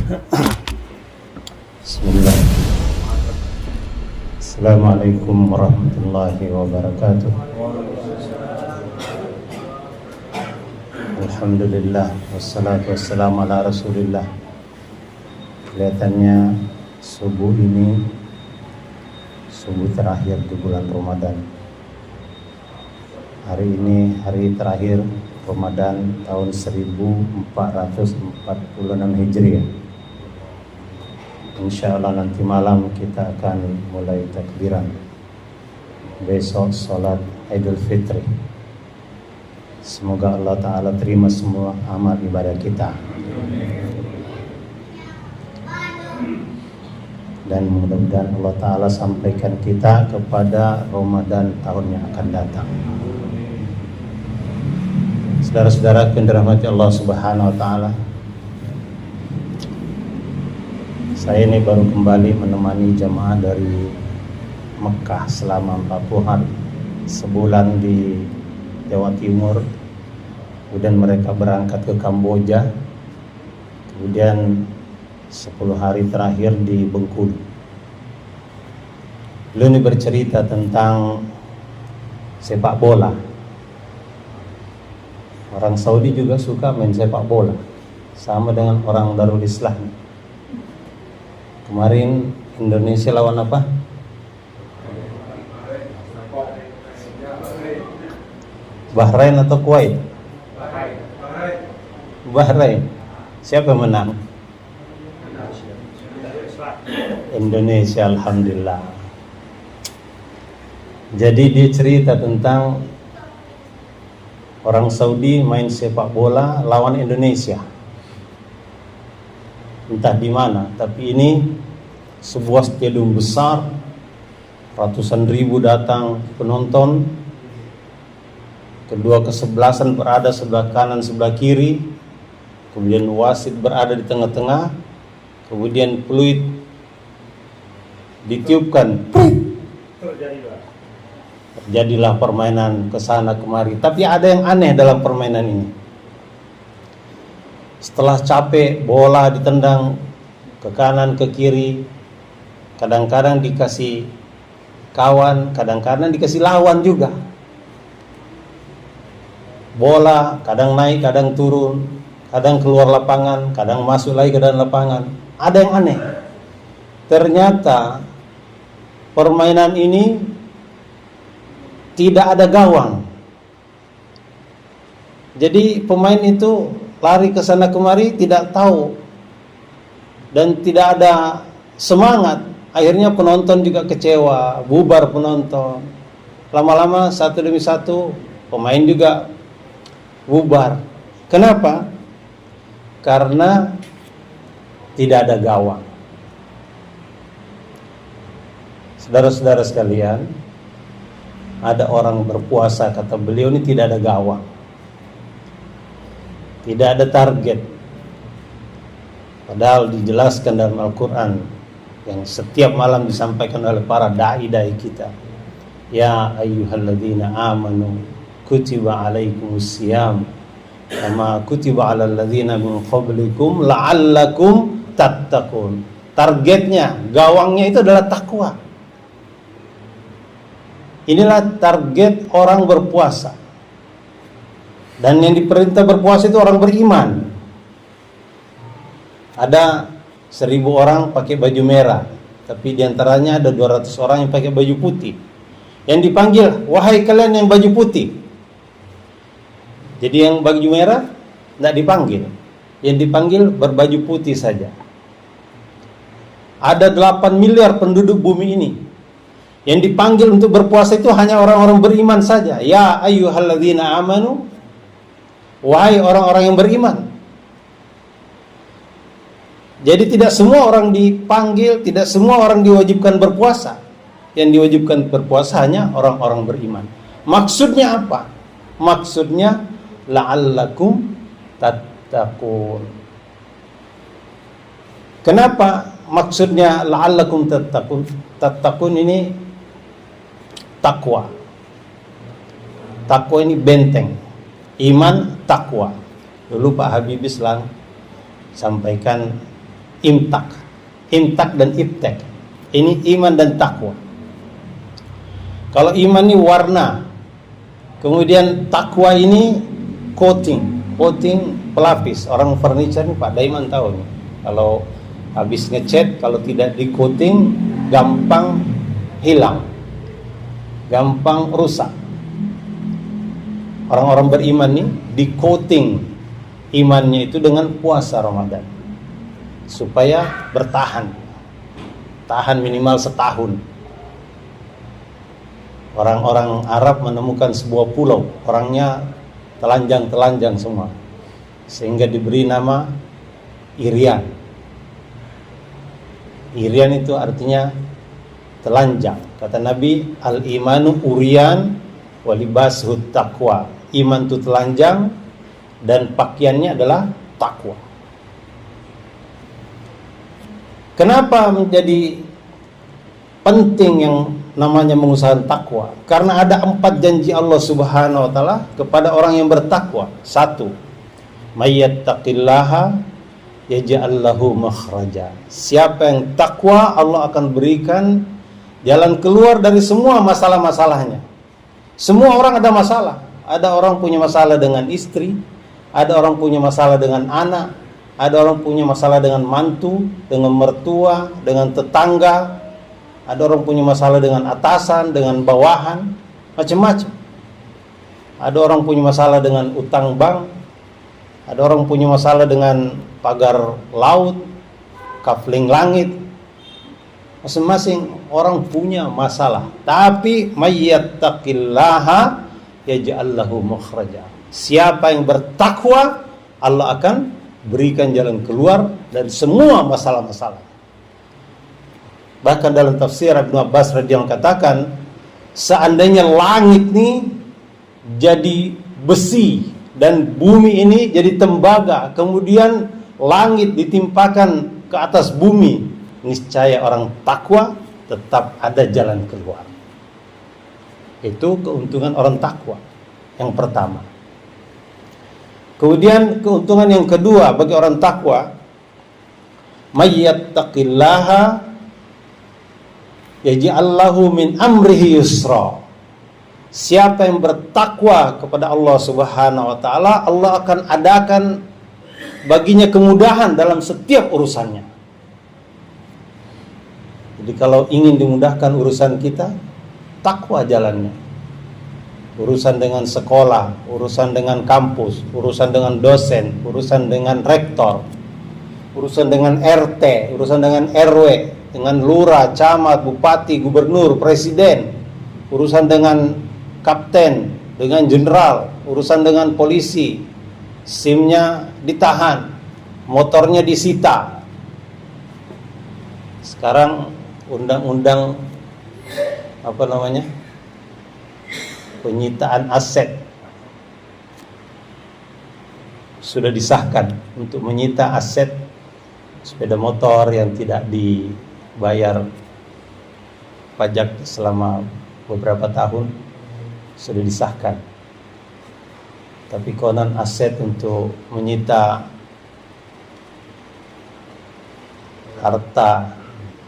Bismillah. Assalamualaikum warahmatullahi wabarakatuh. Alhamdulillah, wassalatu wassalamu ala rasulillah. Kelihatannya subuh ini subuh terakhir di bulan Ramadan. Hari ini hari terakhir Ramadan tahun 1446 Hijriah. Insya Allah nanti malam kita akan mulai takbiran. Besok sholat Idul Fitri. Semoga Allah Ta'ala terima semua amal ibadah kita. Dan mudah-mudahan Allah Ta'ala sampaikan kita kepada Ramadan tahun yang akan datang. Saudara-saudara yang dirahmati Allah Subhanahu wa Ta'ala, saya ini baru kembali menemani jamaah dari Mekah selama 40 hari, sebulan di Jawa Timur, kemudian mereka berangkat ke Kamboja, kemudian 10 hari terakhir di Bengkulu. Beliau ini bercerita tentang sepak bola. Orang Saudi juga suka main sepak bola, sama dengan orang Darul Islam. Kemarin Indonesia lawan apa? Bahrain atau Kuwait? Bahrain. Siapa yang menang? Indonesia, alhamdulillah. Jadi dia cerita tentang orang Saudi main sepak bola lawan Indonesia. Entah di mana, tapi ini sebuah stadium besar, ratusan ribu datang penonton, kedua kesebelasan berada sebelah kanan sebelah kiri, kemudian wasit berada di tengah-tengah, kemudian peluit ditiupkan, terjadilah permainan kesana kemari. Tapi ada yang aneh dalam permainan ini. Setelah capek, bola ditendang ke kanan, ke kiri. Kadang-kadang dikasih kawan, kadang-kadang dikasih lawan juga. Bola kadang naik, kadang turun, kadang keluar lapangan, kadang masuk lagi ke dalam lapangan. Ada yang aneh. Ternyata permainan ini tidak ada gawang. Jadi pemain itu lari ke sana kemari tidak tahu dan tidak ada semangat. Akhirnya penonton juga kecewa, bubar penonton. Lama-lama satu demi satu pemain juga bubar. Kenapa? Karena tidak ada gawang. Saudara-saudara sekalian, ada orang berpuasa, kata beliau, ini tidak ada gawang, tidak ada target. Padahal dijelaskan dalam Al-Quran yang setiap malam disampaikan oleh para da'i-da'i kita. Ya ayyuhalladzina amanu kutiba alaikumusiyam kama kutiba alal ladzina min qablikum la'allakum tattaqun. Targetnya, gawangnya itu adalah takwa. Inilah target orang berpuasa. Dan yang diperintah berpuasa itu orang beriman. Ada 1000 orang pakai baju merah, tapi diantaranya ada 200 orang yang pakai baju putih. Yang dipanggil, wahai kalian yang baju putih. Jadi yang baju merah tidak dipanggil. Yang dipanggil berbaju putih saja. Ada 8 miliar penduduk bumi ini. Yang dipanggil untuk berpuasa itu hanya orang-orang beriman saja. Ya ayyuhalladzina amanu, wahai orang-orang yang beriman. Jadi tidak semua orang dipanggil, tidak semua orang diwajibkan berpuasa. Yang diwajibkan berpuasa hanya orang-orang beriman. Maksudnya apa? Maksudnya la'allakum tattaqun. Kenapa maksudnya la'allakum tattaqun? Tattaqun ini takwa. Takwa ini benteng. Iman, takwa. Dulu Pak Habibie Islam sampaikan imtak. Imtak dan iptek. Ini iman dan takwa. Kalau iman ini warna, kemudian takwa ini coating pelapis. Orang furniture nih Pak Daiman tahu nih. Kalau habis ngecat, kalau tidak di coating gampang hilang, gampang rusak. Orang-orang beriman nih di coating imannya itu dengan puasa Ramadan supaya bertahan, tahan minimal setahun. Orang-orang Arab menemukan sebuah pulau, orangnya telanjang semua, sehingga diberi nama Irian. Irian itu artinya telanjang. Kata Nabi, al-imanu urian walibashut taqwa. Iman itu telanjang dan pakaiannya adalah takwa. Kenapa menjadi penting yang namanya mengusahakan takwa? Karena ada 4 janji Allah Subhanahu wa taala kepada orang yang bertakwa. 1, mayyattaqillaha yaj'al lahu makhraja. Siapa yang takwa, Allah akan berikan jalan keluar dari semua masalah-masalahnya. Semua orang ada masalah. Ada orang punya masalah dengan istri, ada orang punya masalah dengan anak, ada orang punya masalah dengan mantu, dengan mertua, dengan tetangga. Ada orang punya masalah dengan atasan, dengan bawahan, macam-macam. Ada orang punya masalah dengan utang bank. Ada orang punya masalah dengan pagar laut, kafling langit. Masing-masing orang punya masalah. Tapi mayyattaqillaha yaj'al lahu makhraja. Siapa yang bertakwa, Allah akan berikan jalan keluar dari semua masalah-masalah. Bahkan dalam tafsir Ibnu Abbas radhiyallahu katakan, seandainya langit ini jadi besi dan bumi ini jadi tembaga, kemudian langit ditimpakan ke atas bumi, niscaya orang takwa tetap ada jalan keluar. Itu keuntungan orang takwa yang pertama. Kemudian keuntungan yang kedua bagi orang takwa, mayyattaqillaha yaj'allahu min amrihi yusra. Siapa yang bertakwa kepada Allah Subhanahu wa taala, Allah akan adakan baginya kemudahan dalam setiap urusannya. Jadi kalau ingin dimudahkan urusan kita, takwa jalannya. Urusan dengan sekolah, urusan dengan kampus, urusan dengan dosen, urusan dengan rektor, urusan dengan RT, urusan dengan RW, dengan lurah, camat, bupati, gubernur, presiden, urusan dengan kapten, dengan jenderal, urusan dengan polisi, SIM-nya ditahan, motornya disita. Sekarang undang-undang penyitaan aset sudah disahkan untuk menyita aset sepeda motor yang tidak dibayar pajak selama beberapa tahun, sudah disahkan. Tapi konon aset untuk menyita harta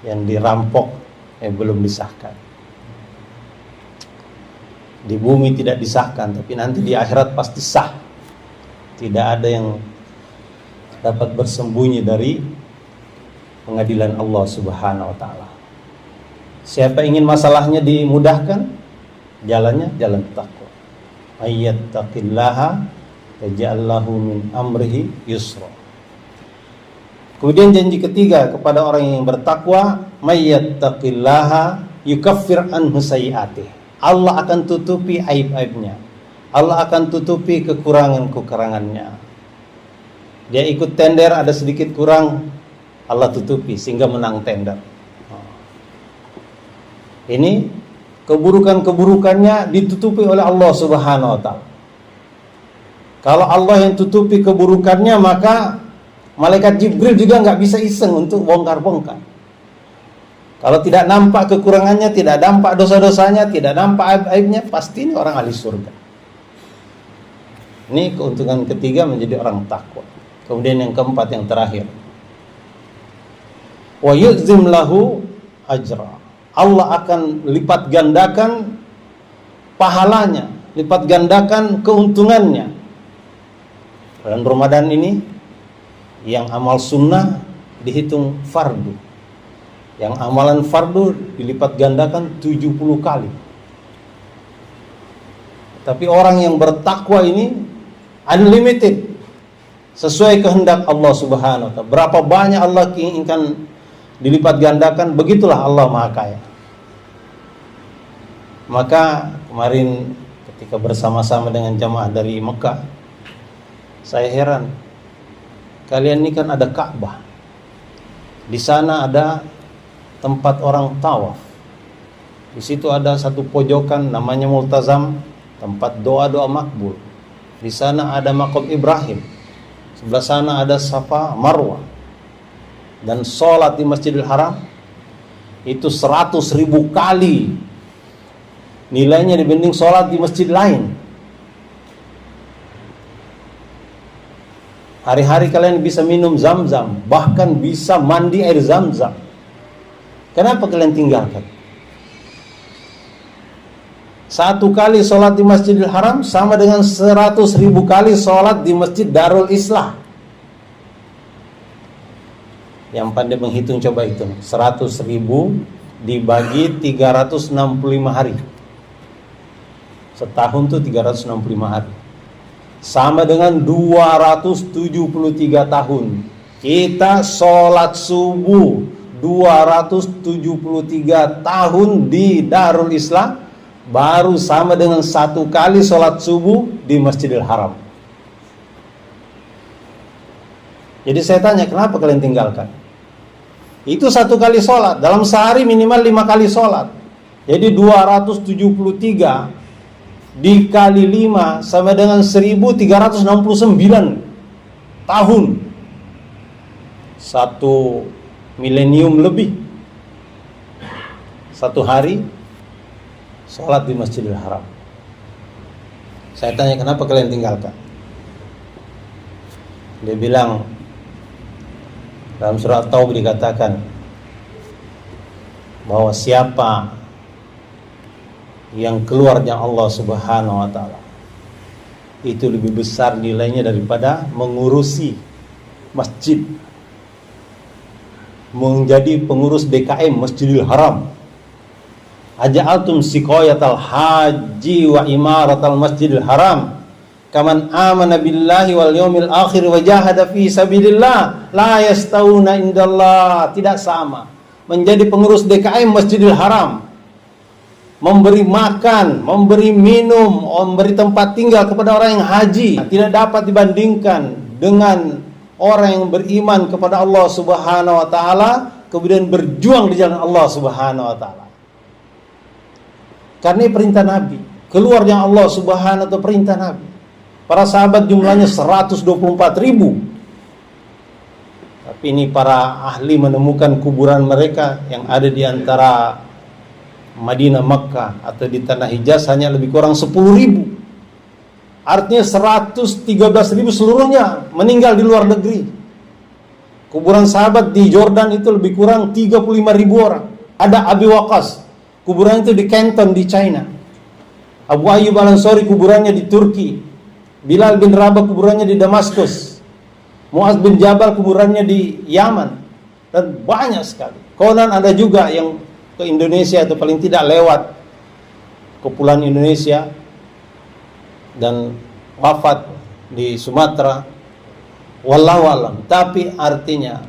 yang dirampok belum disahkan. Di bumi tidak disahkan, tapi nanti di akhirat pasti sah. Tidak ada yang dapat bersembunyi dari pengadilan Allah Subhanahu wa taala. Siapa ingin masalahnya dimudahkan, jalannya jalan takwa. Ayyattaqillaha yaj'al lahu min amrihi yusra. Kemudian janji ketiga kepada orang yang bertakwa, mayyattaqillaha yukaffir anhu sayyi'atihi. Allah akan tutupi aib-aibnya. Allah akan tutupi kekurangan-kekurangannya. Dia ikut tender, ada sedikit kurang, Allah tutupi sehingga menang tender. Ini keburukan-keburukannya ditutupi oleh Allah Subhanahu wa taala. Kalau Allah yang tutupi keburukannya, maka malaikat Jibril juga nggak bisa iseng untuk bongkar-bongkar. Kalau tidak nampak kekurangannya, tidak nampak dosa-dosanya, tidak nampak aib-aibnya, pasti ini orang ahli surga. Ini keuntungan ketiga menjadi orang takwa. Kemudian yang keempat, yang terakhir, wa yu'zim lahu ajra. Allah akan lipat gandakan pahalanya, lipat gandakan keuntungannya. Bulan Ramadan ini yang amal sunnah dihitung fardu, yang amalan fardu dilipat gandakan 70 kali. Tapi orang yang bertakwa ini unlimited, sesuai kehendak Allah Subhanahu wa ta'ala. Berapa banyak Allah inginkan dilipat gandakan, begitulah Allah Maha Kaya. Maka kemarin ketika bersama-sama dengan jamaah dari Mekah, saya heran, kalian ini kan ada Ka'bah, di sana ada tempat orang tawaf, di situ ada satu pojokan namanya Multazam, tempat doa-doa makbul. Di sana ada Maqam Ibrahim, sebelah sana ada Safa Marwah, dan sholat di Masjidil Haram itu 100.000 kali nilainya dibanding sholat di masjid lain. Hari-hari kalian bisa minum Zam-Zam, bahkan bisa mandi air Zam-Zam. Kenapa kalian tinggalkan? Satu kali sholat di Masjidil Haram sama dengan 100.000 kali sholat di Masjid Darul Islah. Yang pandai menghitung coba hitung, 100.000 dibagi 365 hari. Setahun tuh 365 hari, sama dengan 273 tahun. Kita sholat subuh 273 tahun di Darul Islah, baru sama dengan satu kali sholat subuh di Masjidil Haram. Jadi saya tanya, kenapa kalian tinggalkan? Itu satu kali sholat, dalam sehari minimal 5 kali sholat. Jadi 273 dikali 5 sama dengan 1369 tahun. 1 milenium lebih. Satu hari sholat di Masjidil Haram. Saya tanya, kenapa kalian tinggalkan? Dia bilang, dalam surat Taubah dikatakan bahwa siapa yang keluar dari Allah Subhanahu wa ta'ala itu lebih besar nilainya daripada mengurusi masjid, menjadi pengurus DKM Masjidil Haram. Aja'altum siqayatal haji wa imaratal Masjidil Haram kaman amana billahi wal yawmil akhir wa jahada fi sabilillah la yastawuna indallah. Tidak sama menjadi pengurus DKM Masjidil Haram, memberi makan, memberi minum, memberi tempat tinggal kepada orang yang haji, tidak dapat dibandingkan dengan orang yang beriman kepada Allah Subhanahu wa ta'ala, kemudian berjuang di jalan Allah Subhanahu wa ta'ala. Karena ini perintah Nabi, keluarnya Allah Subhanahu wa ta'ala, perintah Nabi. Para sahabat jumlahnya 124.000. Tapi ini para ahli menemukan kuburan mereka yang ada di antara Madinah, Makkah atau di tanah Hijaz hanya lebih kurang 10.000. Artinya 113.000 seluruhnya meninggal di luar negeri. Kuburan sahabat di Jordan itu lebih kurang 35.000 orang. Ada Abi Waqqas, kuburan itu di Canton di China. Abu Ayyub Al-Ansari kuburannya di Turki. Bilal bin Rabah kuburannya di Damaskus. Muaz bin Jabal kuburannya di Yaman. Dan banyak sekali. Konon ada juga yang ke Indonesia atau paling tidak lewat Kepulauan Indonesia dan wafat di Sumatera. Wallahu alam. Tapi artinya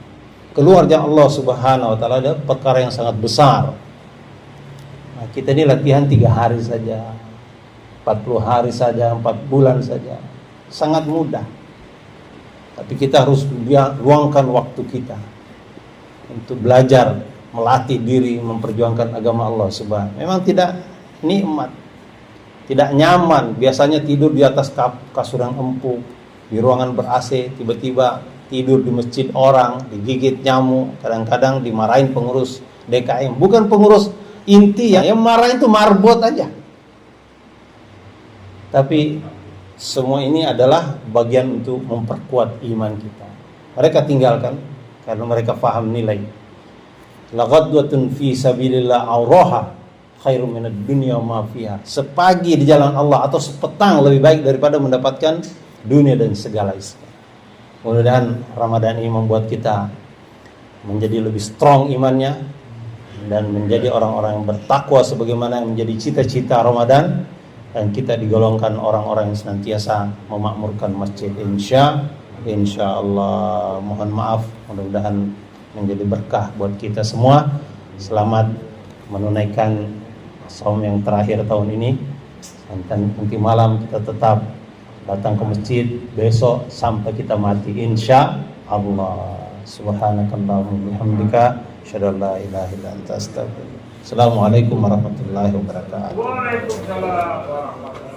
keluarnya Allah Subhanahu wa ta'ala ada perkara yang sangat besar. Nah, kita ini latihan 3 hari saja, 40 hari saja, 4 bulan saja, sangat mudah. Tapi kita harus luangkan waktu kita untuk belajar, melatih diri, memperjuangkan agama Allah Subhanahu. Memang tidak nikmat, tidak nyaman. Biasanya tidur di atas kasur yang empuk, di ruangan ber-AC, tiba-tiba tidur di masjid orang, digigit nyamuk, kadang-kadang dimarahin pengurus DKM. Bukan pengurus inti, yang marahin itu marbot aja. Tapi semua ini adalah bagian untuk memperkuat iman kita. Mereka tinggalkan karena mereka paham nilai. Laghadwatun fi sabilillah auraha khairum minad dunya wa ma fiha. Sepagi di jalan Allah atau sepetang lebih baik daripada mendapatkan dunia dan segala isinya. Mudah-mudahan Ramadan ini membuat kita menjadi lebih strong imannya dan menjadi orang-orang yang bertakwa sebagaimana yang menjadi cita-cita Ramadan, dan kita digolongkan orang-orang yang senantiasa memakmurkan masjid insya Allah. Mohon maaf, mudah-mudahan menjadi berkah buat kita semua. Selamat menunaikan saum yang terakhir tahun ini, dan nanti malam kita tetap datang ke masjid besok sampai kita mati insya Allah. Subhanakallahumma bihamdika asyhadu an la ilaha illa anta astaghfiruka. Assalamualaikum warahmatullahi wabarakatuh. Waalaikumsalam warahmatullahi wabarakatuh.